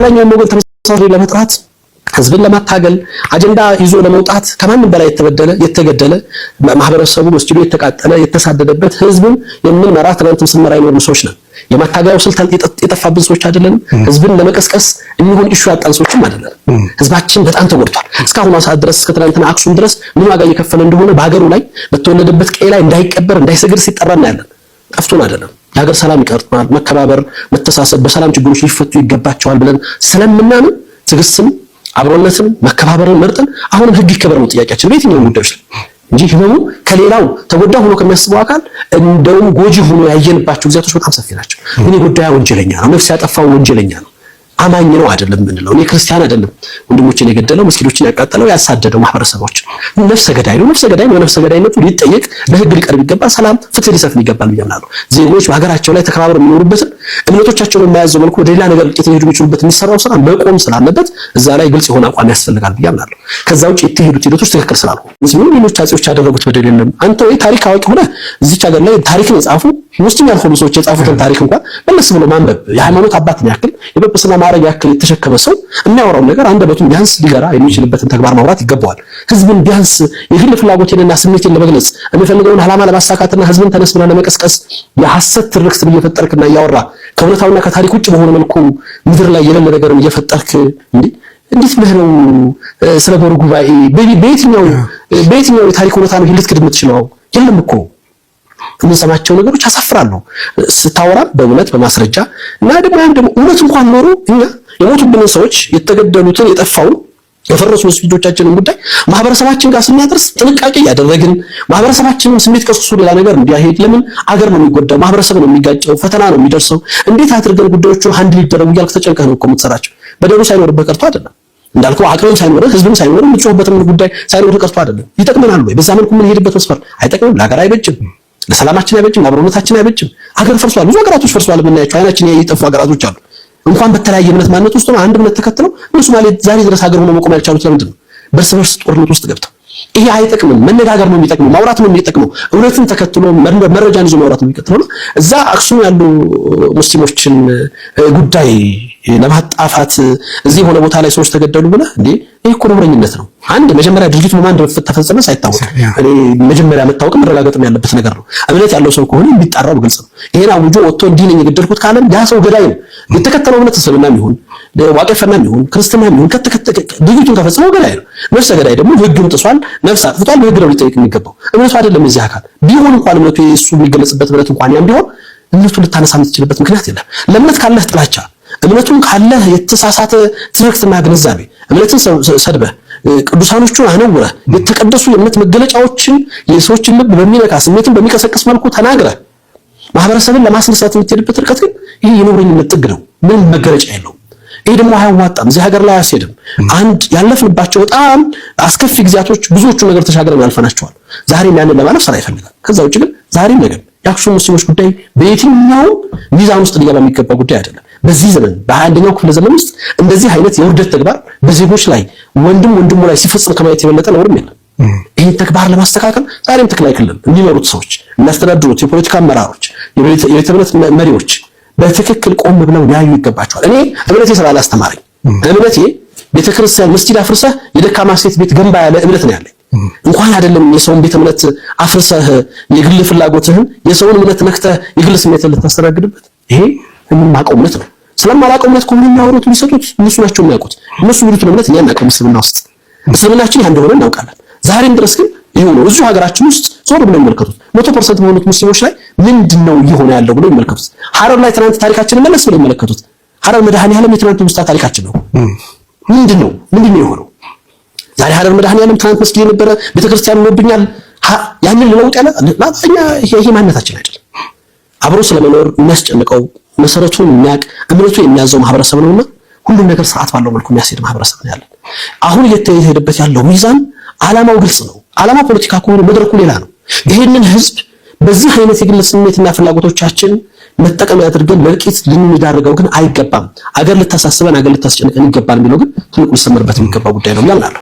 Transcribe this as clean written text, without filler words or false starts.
ሌላኛው ሞገድ ተመሳሳይ ለመጥራት ህዝብን ለማታገል አጀንዳ ይዞ ለመውጣት ከማንም በላይ የተገደለ ማህበረሰቡ መስጂዱ የተቃጠለ የተሳደደበት ህዝብን የምንመራ ትናንትም ስንመራ የኖርን ሰዎች ነን። የማታገያው ስልት የጠፋብን ሰዎች አይደለም። ህዝብን ለመቀስቀስ የሚሆን ኢሹ ያጣን ሰዎችም አይደለም። ህዝባችን በጣም ተጎድቷል። እስካሁን ሰዓት ድረስ ከትናንትና አክሱም ድረስ ምን ዋጋ እየከፈለ እንደሆነ በሀገሩ ላይ በተወለደበት ቀይ ላይ እንዳይቀበር እንዳይሰግድ ሲጠራ እናያለን። ጠፍቶን አይደለም። የሀገር ሰላም ይቀርጣል፣ መከባበር፣ መተሳሰብ፣ በሰላም ችግሮች ሊፈቱ ይገባቸዋል ብለን ስለምናምን ትዕግስትም አብሮነትን መከባበርን መርጠን አሁንም ህግ ይከበር ነው ጥያቄያችን በየትኛው ጉዳዮች ላይ እንጂ ህመሙ ከሌላው ተጎዳ ሆኖ ከሚያስበው አካል እንደውም ጎጂ ሆኖ ያየንባቸው ጊዜያቶች በጣም ሰፊ ናቸው። እኔ ጉዳዩ ወንጀለኛ ነው፣ ነፍስ ያጠፋው ወንጀለኛ ነው፣ አማኝ ነው አይደለም ምንለው። እኔ ክርስቲያን አይደለም ወንድሞችን የገደለው መስጊዶችን ያቃጠለው ያሳደደው ማህበረሰቦች ነፍሰ ገዳይ ነው። ነፍሰ ገዳይ በነፍሰ ገዳይነቱ ሊጠየቅ ለህግ ሊቀርብ ይገባል። ሰላም ፍትህ ሊሰፍን ይገባል ብያምናለሁ። ዜጎች በሀገራቸው ላይ ተከባብረው የሚኖሩበትን እምነቶቻቸውን የማያዘው መልኩ ወደ ሌላ ነገር እየተሄዱ የሚችሉበት የሚሰራው ስራ መቆም ስላለበት እዛ ላይ ግልጽ የሆነ አቋም ያስፈልጋል ብያምናለሁ። ከዛ ውጭ የተሄዱት ሂደቶች ትክክል ስላልሆኑ ሙስሊሙ ሌሎች አጼዎች ያደረጉት በደል የለም። አንተ ወይ ታሪክ አዋቂ ሆነ እዚች ሀገር ላይ ታሪክን የጻፉ ሙስሊም ያልሆኑ ሰዎች የጻፉትን ታሪክ እንኳን መለስ ብሎ ማንበብ የሃይማኖት አባትን ያክል የጵጵስና ማዕረግ ያክል የተሸከመ ሰው የሚያወራው ነገር አንደበቱን ቢያንስ ሊገራ የሚችልበትን ተግባር ማውራት ይገባዋል። ህዝብን ቢያንስ የግል ፍላጎቴንና ስሜቴን ለመግለጽ የሚፈልገውን ዓላማ ለማሳካትና ህዝብን ተነስ ብለህ ለመቀስቀስ የሐሰት ትርክት እየፈጠርክና እያወራ ከእውነታውና ከታሪክ ውጭ በሆነ መልኩ ምድር ላይ የሌለ ነገርን እየፈጠርክ እንዴት ብለህ ነው ስለ ቦሩ ጉባኤ በየትኛው የታሪክ እውነታ ነው ልትክድ የምትችለው? የለም እኮ የምንሰማቸው ነገሮች ያሳፍራሉ። ስታወራ በእውነት በማስረጃ እና ደግሞ እውነት እንኳን ኖሮ እኛ የሞቱብንን ሰዎች የተገደሉትን የጠፋውን የፈረሱ መስጊዶቻችንን ጉዳይ ማህበረሰባችን ጋር ስናደርስ ጥንቃቄ ያደረግን ማህበረሰባችንን ስሜት ቀስቅሶ ሌላ ነገር እንዲያሄድ ለምን አገር ነው የሚጎዳው፣ ማህበረሰብ ነው የሚጋጨው፣ ፈተና ነው የሚደርሰው፣ እንዴት አድርገን ጉዳዮቹን አንድ ሊደረጉ እያልክ ተጨንቀህ ነው እኮ የምትሰራቸው። በደሉ ሳይኖርበት ቀርቶ አይደለም እንዳልከው አቅም ሳይኖርህ ህዝብም ሳይኖርህ የምትጮህበትም ጉዳይ ሳይኖርህ ቀርቶ አይደለም። ይጠቅመናል ወይ? በዛ መልኩ ምን ሄድበት መስፈር አይጠቅምም። ለሀገር አይበጅም፣ ለሰላማችን አይበጅም፣ ለአብሮነታችን አይበጅም። ሀገር ፈርሷል። ብዙ ሀገራቶች ፈርሷል። የምናያቸው አይናችን የጠፉ ሀገራቶች አሉ። እንኳን በተለያየ እምነት ማንነት ውስጥ ነው አንድ እምነት ተከትለው እነሱ ማለት ዛሬ ድረስ ሀገር ሆኖ መቆም ያልቻሉት ለምንድን ነው? በርስ በርስ ጦርነት ውስጥ ገብተው። ይሄ አይጠቅምም። መነጋገር ነው የሚጠቅመው፣ ማውራት ነው የሚጠቅመው፣ እውነትን ተከትሎ መረጃን ይዞ ማውራት ነው የሚቀጥለው። እዛ አክሱም ያሉ ሙስሊሞችን ጉዳይ ለማጣፋት እዚህ ሆነ ቦታ ላይ ሰዎች ተገደሉ ብለህ እንዴ ይሄ እኮ ነውረኝነት ነው። አንድ መጀመሪያ ድርጊቱ በማን ተፈጸመ ሳይታወቅ እኔ መጀመሪያ መታወቅ መረጋገጥም ያለበት ነገር ነው። እምነት ያለው ሰው ከሆነ የሚጣራው ግልጽ ነው። ይሄን አውጆ ወጥቶ እንዲህ ነኝ የገደልኩት ካለም ያ ሰው ገዳይ ነው። የተከተለው እምነት እስልምናም ይሁን ዋቄፈናም ይሁን ክርስትናም ይሁን ድርጊቱን ከፈጸመው ገዳይ ነው። ነፍሰ ገዳይ ደግሞ ህግን ጥሷል፣ ነፍስ አጥፍቷል፣ በህግ ነው ሊጠየቅ የሚገባው። እምነቱ አይደለም የዚህ አካል ቢሆን እንኳን እምነቱ የእሱ የሚገለጽበት እምነት እንኳን ያም ቢሆን እምነቱን ልታነሳ የምትችልበት ምክንያት የለም። ለእምነት ካለህ ጥላቻ እምነቱን ካለህ የተሳሳተ ትርክትና ግንዛቤ እምነትን ሰድበህ ቅዱሳኖቹን አነውረህ የተቀደሱ የእምነት መገለጫዎችን የሰዎችን ልብ በሚነካ ስሜትን በሚቀሰቅስ መልኩ ተናግረህ ማህበረሰብን ለማስነሳት የምትሄድበት ርቀት ግን ይሄ የነውረኝነት ጥግ ነው። ምንም መገለጫ የለውም። ይሄ ደግሞ አያዋጣም፣ እዚህ ሀገር ላይ አያስሄድም። አንድ ያለፍንባቸው በጣም አስከፊ ጊዜያቶች ብዙዎቹ ነገር ተሻግረን ያልፈናቸዋል። ዛሬም ያንን ለማለፍ ስራ ይፈልጋል። ከዛ ውጭ ግን ዛሬም ነገር የአክሱም ሙስሊሞች ጉዳይ በየትኛውም ሚዛን ውስጥ ሊገባ የሚገባ ጉዳይ አይደለም። በዚህ ዘመን በ21ኛው ክፍለ ዘመን ውስጥ እንደዚህ አይነት የውርደት ተግባር በዜጎች ላይ ወንድሙ ላይ ሲፈጽም ከማየት የበለጠ ነውርም የለም። ይህን ተግባር ለማስተካከል ዛሬም ትክክል አይደለም። የሚመሩት ሰዎች የሚያስተዳድሩት የፖለቲካ አመራሮች፣ የቤተ እምነት መሪዎች በትክክል ቆም ብለው ሊያዩ ይገባቸዋል። እኔ እምነቴ ስላላስተማረኝ እምነቴ ቤተክርስቲያን መስጊድ አፍርሰህ የደካማ ሴት ቤት ገንባ ያለ እምነት ነው ያለኝ። እንኳን አይደለም የሰውን ቤተ እምነት አፍርሰህ የግል ፍላጎትህን የሰውን እምነት ነክተህ የግል ስሜትን ልታስተናግድበት ይሄ የማውቀው እምነት ነው። ስለማላውቀው እምነት ኮምን የሚያወሩት የሚሰጡት እነሱ ናቸው የሚያውቁት። እነሱ የሚሉትን እምነት እኛ እናውቀው። እስልምና ውስጥ እስልምናችን ያን እንደሆነ እናውቃለን። ዛሬም ድረስ ግን ይሄው ነው። እዚሁ ሀገራችን ውስጥ ዞር ብለው ይመልከቱት 100% በሆኑት ሙስሊሞች ላይ ምንድነው እየሆነ ያለው ብለው ይመልከቱት። ሐረር ላይ ትናንት ታሪካችንን መለስ ብለው ይመለከቱት። ሐረር መድኃኔዓለም የትናንት ውስጥ ታሪካችን ነው። ምንድነው የሆነው? ዛሬ ሐረር መድኃኔዓለም ትናንት መስጊድ የነበረ ቤተክርስቲያን ሆኖብኛል። ያንን ለውጥ ያለ እኛ ይሄ ማንነታችን አይደለም። አብሮ ስለመኖር የሚያስጨንቀው መሰረቱን የሚያቅ እምነቱ የሚያዘው ማህበረሰብ ነውና ሁሉም ነገር ስርዓት ባለው መልኩ የሚያስሄድ ማህበረሰብ ነው ያለን። አሁን እየተሄደበት ያለው ሚዛን ዓላማው ግልጽ ነው። ዓላማ ፖለቲካ ከሆነ መድረኩ ሌላ ነው። ይሄንን ህዝብ በዚህ አይነት የግል ስሜትና ፍላጎቶቻችን መጠቀም ያድርገን ለልቂት ልንዳርገው ግን አይገባም። አገር ልታሳስበን አገር ልታስጨንቀን ይገባል የሚለው ግን ትልቁ ሊሰመርበት የሚገባ ጉዳይ ነው ያልናል።